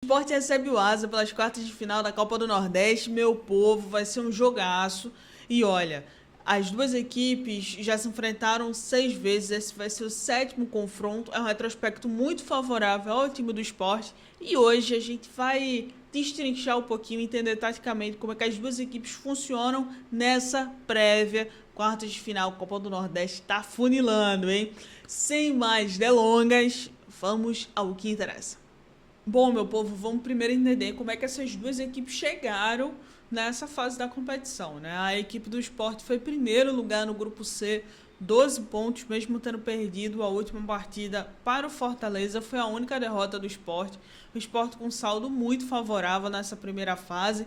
Sport recebe o Asa pelas quartas de final da Copa do Nordeste. Meu povo, vai ser um jogaço. E olha, as duas equipes já se enfrentaram 6 vezes. Esse vai ser o 7º confronto. É um retrospecto muito favorável ao time do Sport. E hoje a gente vai destrinchar um pouquinho, entender taticamente como é que as duas equipes funcionam nessa prévia. Quartas de final, Copa do Nordeste tá funilando, hein? Sem mais delongas, vamos ao que interessa. Bom, meu povo, vamos primeiro entender como é que essas duas equipes chegaram nessa fase da competição, né? A equipe do Sport foi primeiro lugar no grupo C, 12 pontos, mesmo tendo perdido a última partida para o Fortaleza. Foi a única derrota do Sport. O Sport com saldo muito favorável nessa primeira fase.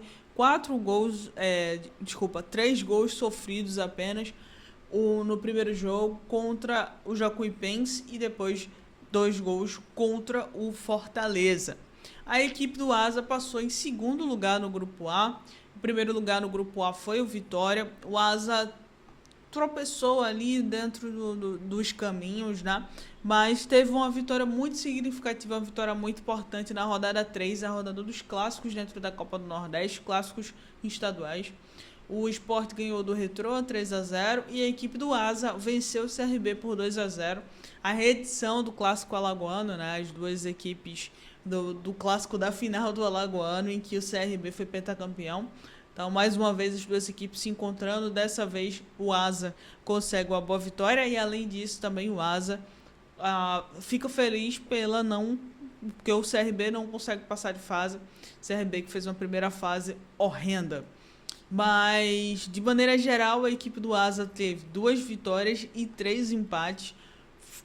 3 gols sofridos apenas no primeiro jogo contra o Jacuipense e depois 2 gols contra o Fortaleza. A equipe do Asa passou em segundo lugar no grupo A. O primeiro lugar no grupo A foi o Vitória. O Asa tropeçou ali dentro dos caminhos, né? Mas teve uma vitória muito significativa, uma vitória muito importante na rodada 3, a rodada dos clássicos dentro da Copa do Nordeste, clássicos estaduais. O Sport ganhou do Retrô 3-0 e a equipe do Asa venceu o CRB por 2-0. A reedição do clássico alagoano, né? As duas equipes do clássico da final do alagoano, em que o CRB foi pentacampeão. Então, mais uma vez, as duas equipes se encontrando. Dessa vez, o Asa consegue uma boa vitória e, além disso, também o Asa fica feliz porque o CRB não consegue passar de fase. CRB que fez uma primeira fase horrenda. Mas, de maneira geral, a equipe do Asa teve 2 vitórias e 3 empates.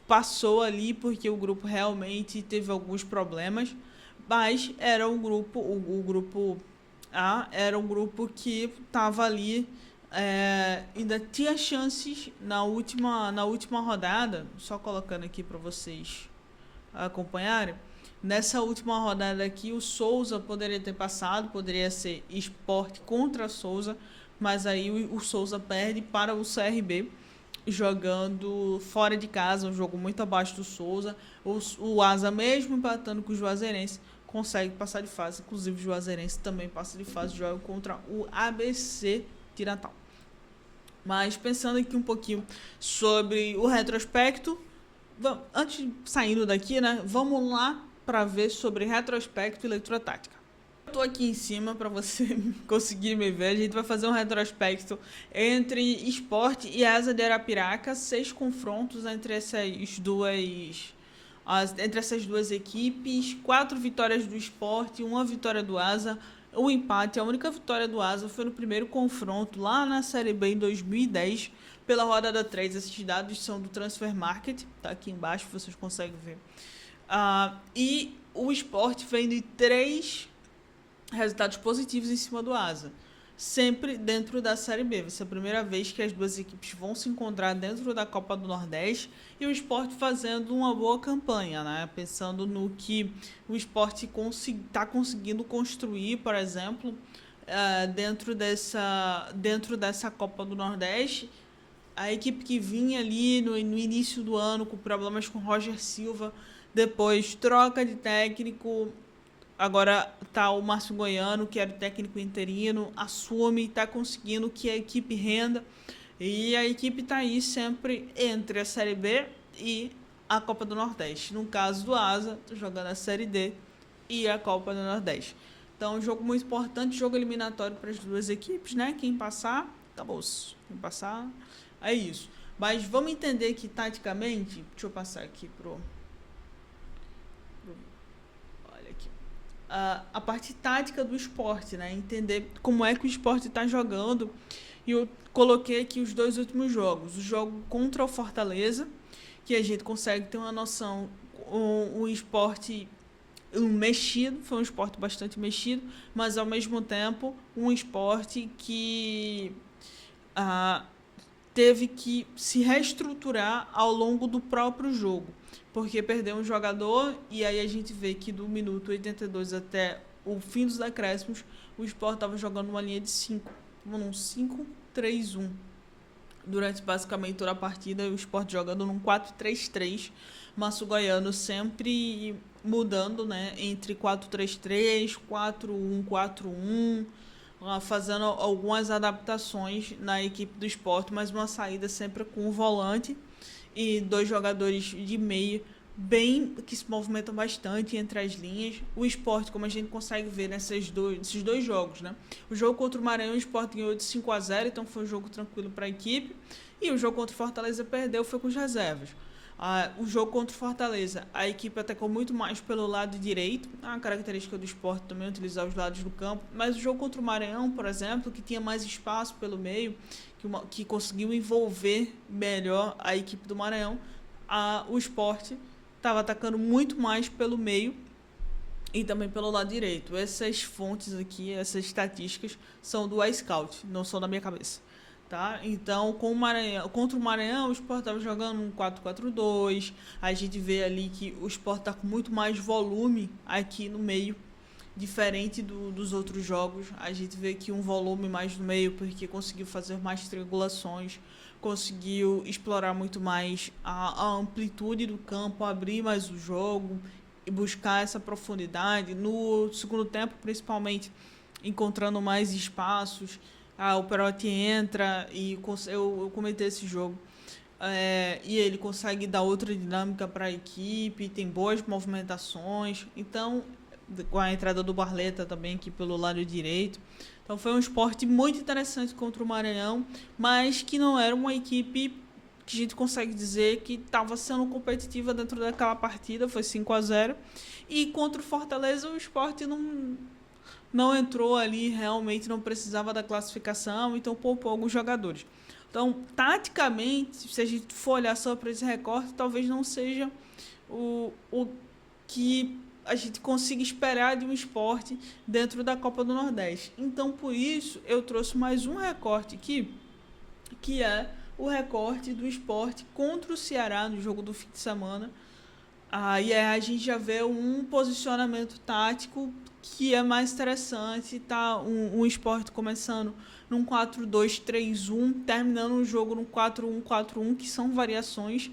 Passou ali porque o grupo realmente teve alguns problemas, mas era um grupo, o grupo A era um grupo que estava ali, ainda tinha chances na última rodada, só colocando aqui para vocês acompanharem. Nessa última rodada aqui, o Souza poderia ter passado, poderia ser Sport contra Souza, mas aí o Souza perde para o CRB, jogando fora de casa, um jogo muito abaixo do Souza. O Asa, mesmo empatando com o Juazeirense, consegue passar de fase. Inclusive, o Juazeirense também passa de fase, joga contra o ABC de Natal. Mas pensando aqui um pouquinho sobre o retrospecto, antes saindo daqui, né, vamos lá para ver sobre retrospecto e leitura tática. Eu tô aqui em cima para você conseguir me ver. A gente vai fazer um retrospecto entre Sport e Asa de Arapiraca, 6 confrontos entre essas duas equipes, 4 vitórias do Sport, 1 vitória do Asa, um empate. A única vitória do Asa foi no primeiro confronto lá na Série B em 2010, pela rodada 3. Esses dados são do Transfer Market, tá aqui embaixo, vocês conseguem ver. E o Sport vem de 3 resultados positivos em cima do Asa, sempre dentro da Série B. Vai ser a primeira vez que as duas equipes vão se encontrar dentro da Copa do Nordeste e o Sport fazendo uma boa campanha, né? Pensando no que o Sport está conseguindo construir, por exemplo, dentro dessa Copa do Nordeste. A equipe que vinha ali no início do ano com problemas com Roger Silva, depois troca de técnico. Agora tá o Márcio Goiano, que era o técnico interino, assume, está conseguindo que a equipe renda. E a equipe está aí sempre entre a Série B e a Copa do Nordeste. No caso do Asa, jogando a Série D e a Copa do Nordeste. Então, um jogo muito importante, jogo eliminatório para as duas equipes, né? Quem passar, acabou-se. Quem passar, é isso. Mas vamos entender que, taticamente, deixa eu passar aqui olha aqui. A parte tática do esporte, né? Entender como é que o esporte está jogando. E eu coloquei aqui os 2 últimos jogos. O jogo contra o Fortaleza, que a gente consegue ter uma noção. O esporte mexido, foi um esporte bastante mexido, mas ao mesmo tempo um esporte que teve que se reestruturar ao longo do próprio jogo, porque perdeu um jogador e aí a gente vê que do minuto 82 até o fim dos acréscimos, o Sport estava jogando uma linha de 5, num 5-3-1. Durante basicamente toda a partida, o Sport jogando num 4-3-3, Márcio Goiano sempre mudando, né, entre 4-3-3, 4-1-4-1, fazendo algumas adaptações na equipe do Sport, mas uma saída sempre com o volante e dois jogadores de meio bem que se movimentam bastante entre as linhas. O Sport, como a gente consegue ver nesses dois jogos, né? O jogo contra o Maranhão, o Sport ganhou de 5-0, então foi um jogo tranquilo para a equipe. E o jogo contra o Fortaleza perdeu, foi com as reservas. O jogo contra o Fortaleza, a equipe atacou muito mais pelo lado direito, a característica do Sport também utilizar os lados do campo, mas o jogo contra o Maranhão, por exemplo, que tinha mais espaço pelo meio, que conseguiu envolver melhor a equipe do Maranhão, o Sport estava atacando muito mais pelo meio e também pelo lado direito. Essas fontes aqui, essas estatísticas, são do iScout, não são da minha cabeça. Tá? Então, contra o Maranhão, o Sport estava jogando um 4-4-2. A gente vê ali que o Sport está com muito mais volume aqui no meio, diferente dos outros jogos. A gente vê que um volume mais no meio, porque conseguiu fazer mais triangulações, conseguiu explorar muito mais a amplitude do campo, abrir mais o jogo e buscar essa profundidade. No segundo tempo, principalmente, encontrando mais espaços. O Perotti entra e eu comentei esse jogo. E ele consegue dar outra dinâmica para a equipe, tem boas movimentações. Então, com a entrada do Barleta também aqui pelo lado direito. Então, foi um esporte muito interessante contra o Maranhão, mas que não era uma equipe que a gente consegue dizer que estava sendo competitiva dentro daquela partida, foi 5-0. E contra o Fortaleza, o Sport não entrou ali, realmente não precisava da classificação, então poupou alguns jogadores. Então, taticamente, se a gente for olhar só para esse recorte, talvez não seja o que a gente consiga esperar de um esporte dentro da Copa do Nordeste. Então, por isso, eu trouxe mais um recorte aqui, que é o recorte do esporte contra o Ceará no jogo do fim de semana. E aí a gente já vê um posicionamento tático que é mais interessante, tá? Um esporte começando num 4-2-3-1, terminando o jogo num 4-1-4-1, que são variações.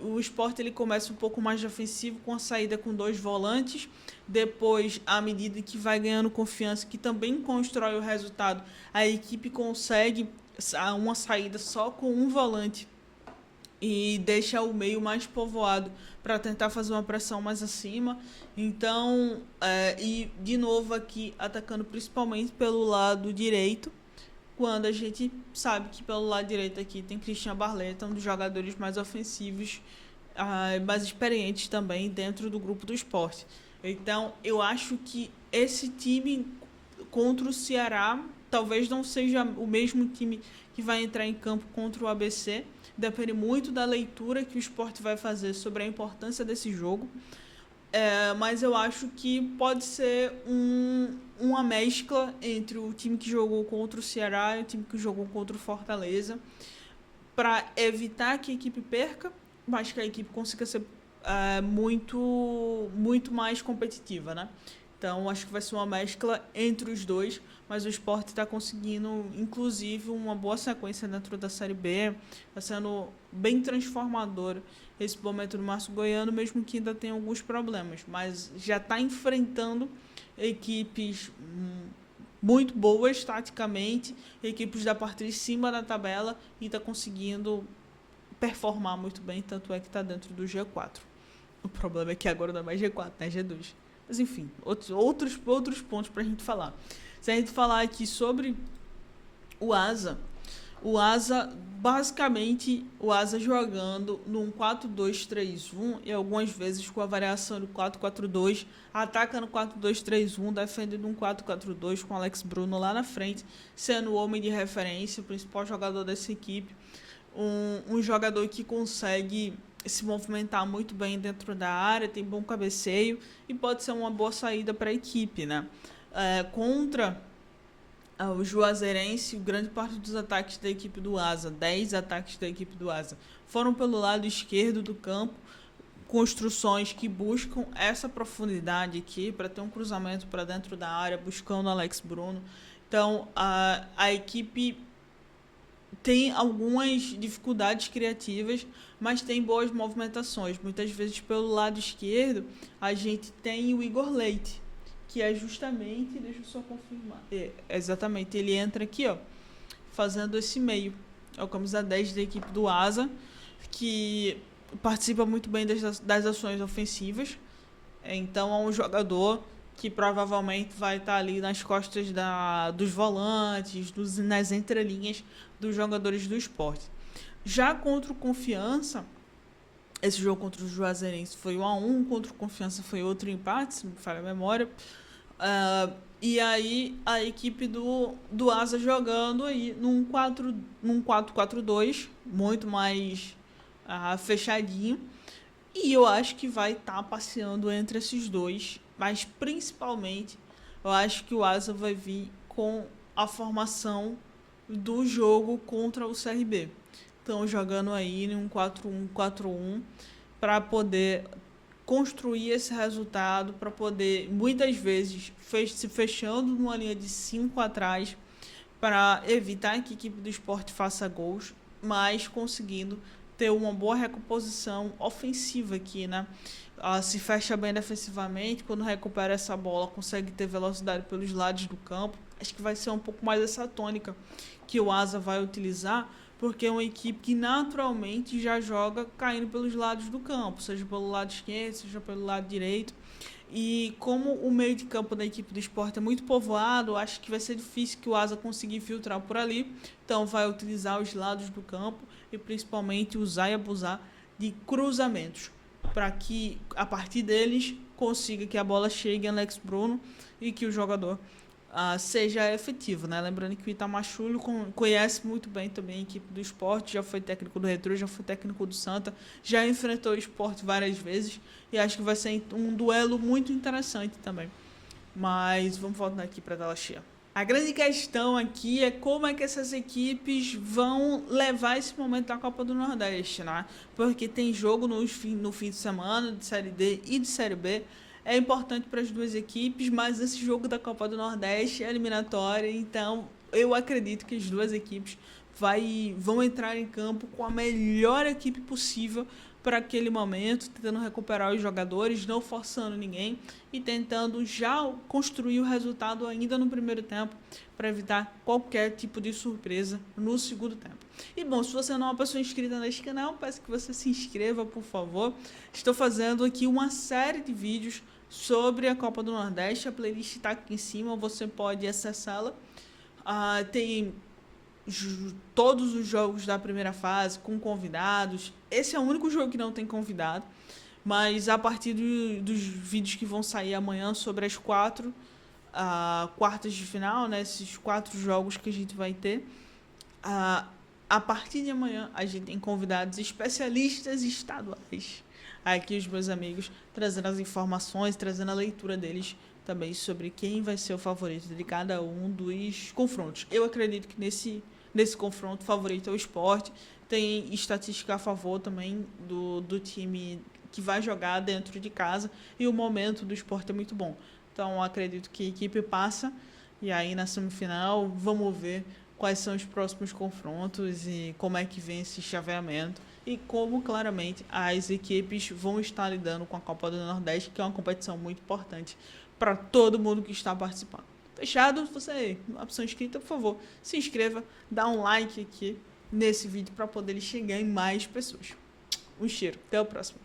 O Sport ele começa um pouco mais defensivo, com a saída com dois volantes. Depois, à medida que vai ganhando confiança, que também constrói o resultado, a equipe consegue uma saída só com um volante e deixa o meio mais povoado para tentar fazer uma pressão mais acima. Então, e de novo aqui atacando principalmente pelo lado direito, quando a gente sabe que pelo lado direito aqui tem Christian Barleta, um dos jogadores mais ofensivos, mais experientes também dentro do grupo do Sport. Então, eu acho que esse time contra o Ceará talvez não seja o mesmo time que vai entrar em campo contra o ABC. Depende muito da leitura que o Sport vai fazer sobre a importância desse jogo. Mas eu acho que pode ser uma mescla entre o time que jogou contra o Ceará e o time que jogou contra o Fortaleza, para evitar que a equipe perca, mas que a equipe consiga ser muito, muito mais competitiva, né? Então, acho que vai ser uma mescla entre os dois, mas o Sport está conseguindo, inclusive, uma boa sequência dentro da Série B. Está sendo bem transformador esse momento do Márcio Goiano, mesmo que ainda tenha alguns problemas. Mas já está enfrentando equipes muito boas taticamente, equipes da parte de cima da tabela, e está conseguindo performar muito bem, tanto é que está dentro do G4. O problema é que agora não é mais G4, né? G2. Mas, enfim, outros pontos para a gente falar. Se a gente falar aqui sobre o Asa, basicamente, o Asa jogando num 4-2-3-1 e algumas vezes com a variação do 4-4-2, ataca no 4-2-3-1, defende num 4-4-2 com o Alex Bruno lá na frente, sendo o homem de referência, o principal jogador dessa equipe. Um jogador que consegue se movimentar muito bem dentro da área, tem bom cabeceio e pode ser uma boa saída para a equipe, né? Contra o Juazeirense, grande parte dos ataques da equipe do Asa, 10 ataques da equipe do Asa, foram pelo lado esquerdo do campo, construções que buscam essa profundidade aqui para ter um cruzamento para dentro da área, buscando Alex Bruno. Então, a equipe tem algumas dificuldades criativas, mas tem boas movimentações. Muitas vezes pelo lado esquerdo a gente tem o Igor Leite, que é justamente, deixa eu só confirmar, exatamente, ele entra aqui, ó, fazendo esse meio. É o camisa 10 da equipe do Asa, que participa muito bem das ações ofensivas. Então é um jogador que provavelmente vai estar ali nas costas dos volantes, nas entrelinhas dos jogadores do Sport. Já contra o Confiança, esse jogo contra o Juazeirense foi 1-1, contra o Confiança foi outro empate, se não me falha a memória. E aí a equipe do Asa jogando aí num 4-4-2, muito mais fechadinho. E eu acho que vai estar passeando entre esses dois, mas principalmente eu acho que o Asa vai vir com a formação do jogo contra o CRB. Estão jogando aí em um 4-1-4-1 para poder construir esse resultado, para poder, muitas vezes, se fechando numa linha de 5 atrás, para evitar que a equipe do Sport faça gols, mas conseguindo ter uma boa recomposição ofensiva aqui, né? Se fecha bem defensivamente, quando recupera essa bola, consegue ter velocidade pelos lados do campo. Acho que vai ser um pouco mais essa tônica que o Asa vai utilizar, porque é uma equipe que naturalmente já joga caindo pelos lados do campo, seja pelo lado esquerdo, seja pelo lado direito. E como o meio de campo da equipe do Sport é muito povoado, acho que vai ser difícil que o Asa consiga filtrar por ali. Então vai utilizar os lados do campo e principalmente usar e abusar de cruzamentos, para que a partir deles consiga que a bola chegue a Alex Bruno e que o jogador seja efetivo, né? Lembrando que o Itamachulho conhece muito bem também a equipe do Sport, já foi técnico do Retrô, já foi técnico do Santa, já enfrentou o Sport várias vezes e acho que vai ser um duelo muito interessante também. Mas vamos voltar aqui para a tela cheia. A grande questão aqui é como é que essas equipes vão levar esse momento da Copa do Nordeste, né? Porque tem jogo no fim de semana de Série D e de Série B. É importante para as duas equipes, mas esse jogo da Copa do Nordeste é eliminatória, então eu acredito que as duas equipes vão entrar em campo com a melhor equipe possível para aquele momento, tentando recuperar os jogadores, não forçando ninguém e tentando já construir o resultado ainda no primeiro tempo para evitar qualquer tipo de surpresa no segundo tempo. E bom, se você não é uma pessoa inscrita neste canal, peço que você se inscreva, por favor. Estou fazendo aqui uma série de vídeos sobre a Copa do Nordeste, a playlist está aqui em cima, você pode acessá-la. Tem todos os jogos da primeira fase com convidados. Esse é o único jogo que não tem convidado, mas a partir dos vídeos que vão sair amanhã sobre as quartas de final, né, esses 4 jogos que a gente vai ter, a partir de amanhã a gente tem convidados especialistas estaduais aqui, os meus amigos, trazendo as informações, trazendo a leitura deles também sobre quem vai ser o favorito de cada um dos confrontos. Eu acredito que nesse confronto, o favorito é o Sport. Tem estatística a favor também do time que vai jogar dentro de casa, e o momento do Sport é muito bom. Então, acredito que a equipe passa, e aí na semifinal vamos ver quais são os próximos confrontos e como é que vem esse chaveamento e como claramente as equipes vão estar lidando com a Copa do Nordeste, que é uma competição muito importante para todo mundo que está participando. Fechado? Se você é uma pessoa inscrita, por favor, se inscreva, dá um like aqui nesse vídeo para poder chegar em mais pessoas. Um cheiro, até o próximo.